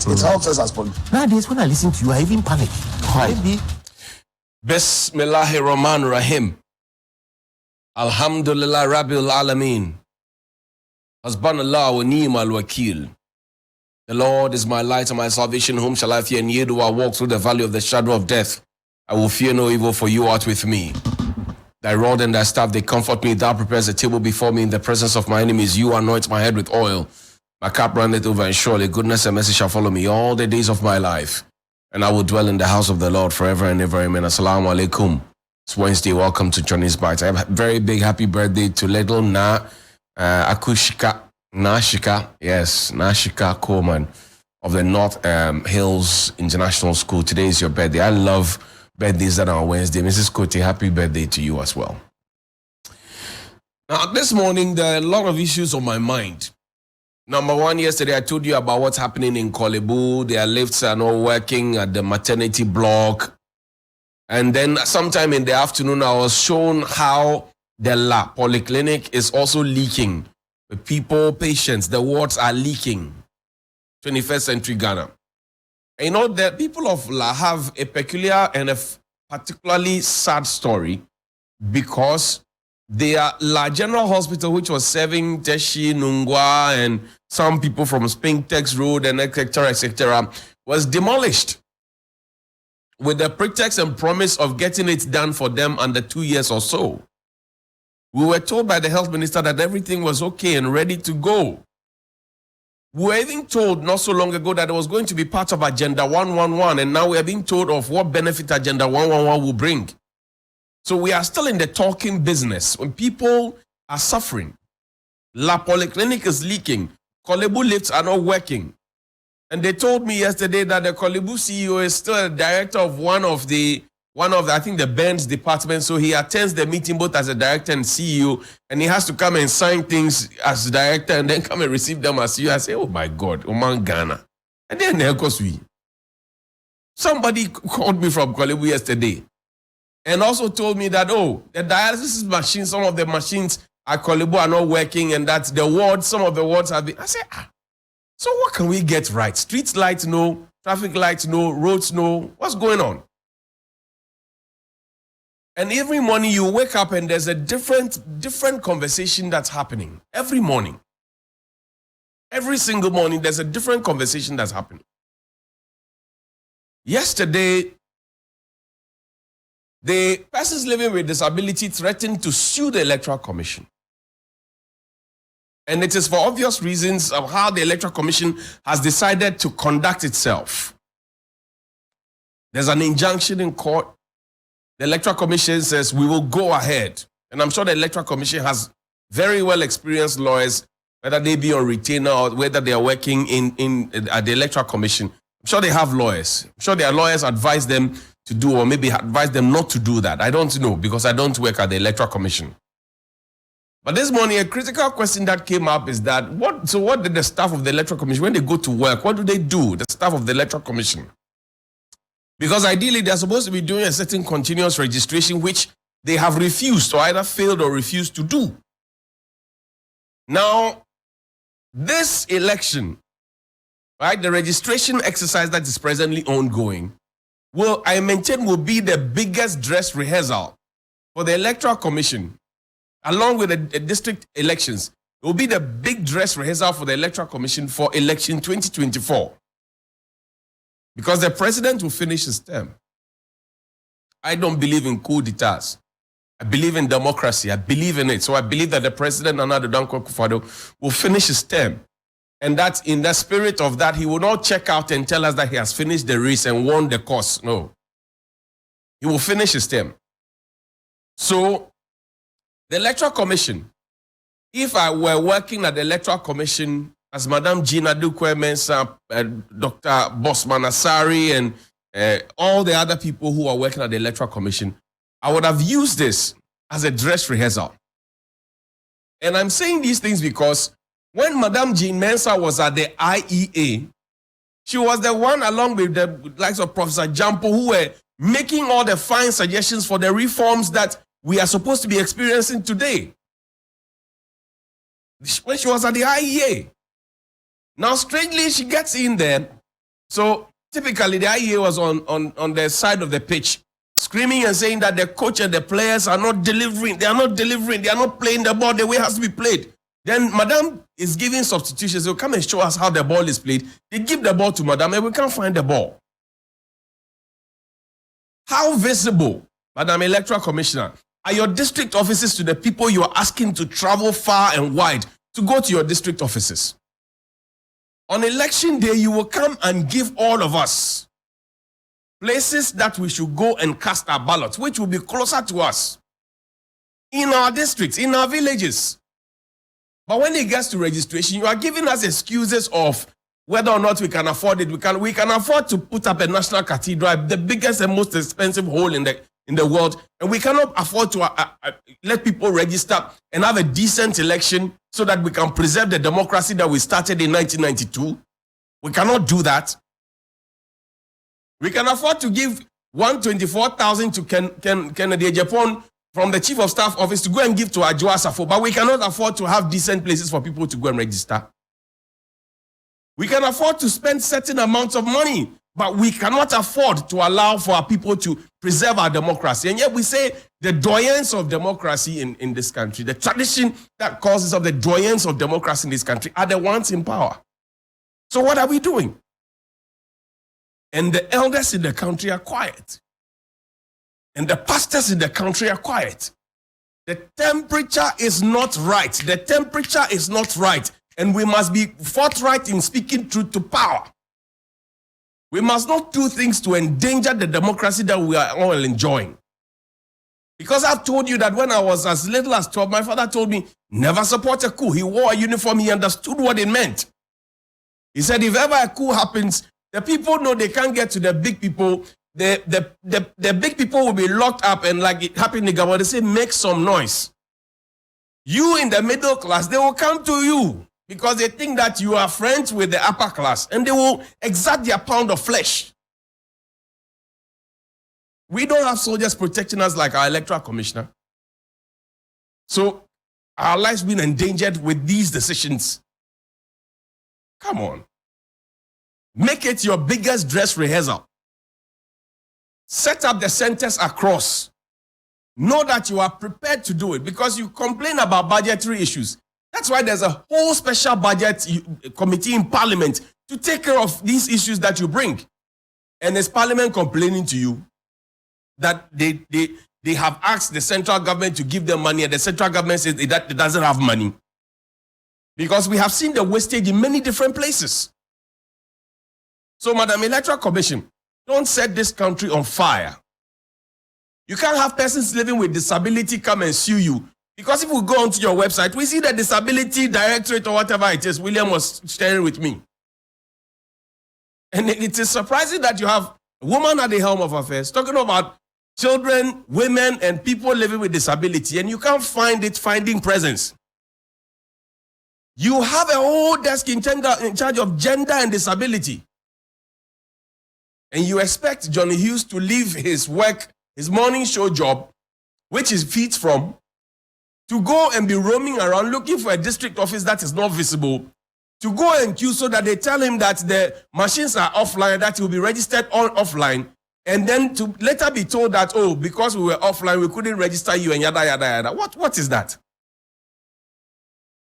It helps us as politicians. Nowadays, when I listen to you, I even panic. Why? Bismillahir Rahmanir Rahim. Alhamdulillah Rabbil Alameen. Hasbunallah wa ni'mal wakil. The Lord is my light and my salvation. Whom shall I fear? And yet do I walk through the valley of the shadow of death, I will fear no evil, for you art with me. Thy rod and thy staff, they comfort me. Thou prepares a table before me in the presence of my enemies. You anoint my head with oil. My cup runneth over, and surely goodness and mercy shall follow me all the days of my life. And I will dwell in the house of the Lord forever and ever. Amen. Assalamu alaikum. It's Wednesday. Welcome to Johnny's Bites. I have a very big happy birthday to little Akushika Nashika. Yes, Nashika Coleman of the North Hills International School. Today is your birthday. I love birthdays that are on Wednesday. Mrs. Kote, happy birthday to you as well. Now, this morning, there are a lot of issues on my mind. Number one, yesterday I told you about what's happening in Kolebu. Their lifts are not working at the maternity block. And then sometime in the afternoon, I was shown how the La Polyclinic is also leaking. The people, patients, the wards are leaking. 21st century Ghana. And you know, the people of La have a peculiar and a particularly sad story because their La General Hospital, which was serving Teshi, Nungwa, and some people from Spintex Road, and etc., was demolished with the pretext and promise of getting it done for them under 2 years or so. We were told by the health minister that everything was okay and ready to go. We were even told not so long ago that it was going to be part of Agenda 111, and now we are being told of what benefit Agenda 111 will bring. So we are still in the talking business when people are suffering. La Polyclinic is leaking. Kolebu lifts are not working. And they told me yesterday that the Kolebu CEO is still a director of one of the I think the Benz department. So he attends the meeting both as a director and CEO, and he has to come and sign things as director and then come and receive them as CEO. I say, oh my God, Oman Ghana. And then there goes we. Somebody called me from Kolebu yesterday and also told me that, the dialysis machines, some of the machines at Kolebu are not working, and that the wards, some of the wards have been. I say, so what can we get right? Street lights, no. Traffic lights, no. Roads, no. What's going on? And every morning you wake up and there's a different conversation that's happening. Every morning. Every single morning there's a different conversation that's happening. Yesterday, the persons living with disability threatened to sue the Electoral Commission. And it is for obvious reasons of how the Electoral Commission has decided to conduct itself. There's an injunction in court. The Electoral Commission says we will go ahead. And I'm sure the Electoral Commission has very well experienced lawyers, whether they be on retainer or whether they are working at the Electoral Commission. I'm sure they have lawyers. I'm sure their lawyers advise them to do, or maybe advise them not to do that. I don't know, because I don't work at the Electoral Commission. But this morning, a critical question that came up is that, what did the staff of the Electoral Commission, when they go to work, what do they do, the staff of the Electoral Commission? Because ideally, they're supposed to be doing a certain continuous registration, which they have refused, or either failed or refused to do. Now, this election, right, the registration exercise that is presently ongoing, I maintain will be the biggest dress rehearsal for the Electoral Commission, along with the district elections. It will be the big dress rehearsal for the Electoral Commission for election 2024. Because the president will finish his term. I don't believe in coup d'etats. I believe in democracy. I believe in it. So I believe that the president, Nana Addo Dankwa Akufo-Addo, will finish his term. And that in the spirit of that, he will not check out and tell us that he has finished the race and won the course. No. He will finish his term. So, the Electoral Commission, if I were working at the Electoral Commission as Madam Gina Dukwe-Mensah, Dr. Bosman Asari, and all the other people who are working at the Electoral Commission, I would have used this as a dress rehearsal. And I'm saying these things because when Madam Jean Mensah was at the IEA, she was the one, along with the likes of Professor Jampo, who were making all the fine suggestions for the reforms that we are supposed to be experiencing today. When she was at the IEA. Now, strangely, she gets in there So typically the IEA was on the side of the pitch, screaming and saying that the coach and the players are not delivering. They are not delivering. They are not playing the ball the way it has to be played. Then Madam is giving substitutions. They'll come and show us how the ball is played. They give the ball to Madam and we can't find the ball. How visible, Madam Electoral Commissioner, are your district offices to the people you are asking to travel far and wide to go to your district offices? On election day, you will come and give all of us places that we should go and cast our ballots, which will be closer to us, in our districts, in our villages. But when it gets to registration, you are giving us excuses of whether or not we can afford it. We can afford to put up a national cathedral, the biggest and most expensive hole in the world, and we cannot afford to let people register and have a decent election so that we can preserve the democracy that we started in 1992. We cannot do that. We can afford to give 124,000 to Kennedy Japan from the Chief of Staff Office to go and give to Adjoa Safo, but we cannot afford to have decent places for people to go and register. We can afford to spend certain amounts of money, but we cannot afford to allow for our people to preserve our democracy. And yet we say the doyens of democracy in this country, the tradition that causes of the doyens of democracy in this country are the ones in power. So what are we doing? And the elders in the country are quiet. And the pastors in the country are quiet. The temperature is not right. The temperature is not right. And we must be forthright in speaking truth to power. We must not do things to endanger the democracy that we are all enjoying. Because I've told you that when I was as little as 12, my father told me, never support a coup. He wore a uniform. He understood what it meant. He said, if ever a coup happens, the people know they can't get to the big people. The big people will be locked up, and like it happened in Gabon, they say, make some noise. You in the middle class, they will come to you because they think that you are friends with the upper class, and they will exact their pound of flesh. We don't have soldiers protecting us like our electoral commissioner. So our lives being endangered with these decisions. Come on. Make it your biggest dress rehearsal. Set up the centers across. Know that you are prepared to do it because you complain about budgetary issues. That's why there's a whole special budget committee in Parliament to take care of these issues that you bring. And is Parliament complaining to you that they have asked the central government to give them money and the central government says that it doesn't have money? Because we have seen the wastage in many different places. So, Madam Electoral Commission, don't set this country on fire. You can't have persons living with disability come and sue you. Because if we go onto your website, we see the disability directorate or whatever it is. William was sharing with me. And it is surprising that you have a woman at the helm of affairs talking about children, women, and people living with disability, and you can't find it finding presence. You have a whole desk in charge of gender and disability. And you expect Johnny Hughes to leave his work, his morning show job, which he feeds from, to go and be roaming around looking for a district office that is not visible, to go and queue so that they tell him that the machines are offline, that he will be registered offline, and then to later be told that, oh, because we were offline, we couldn't register you and yada, yada, yada. What is that?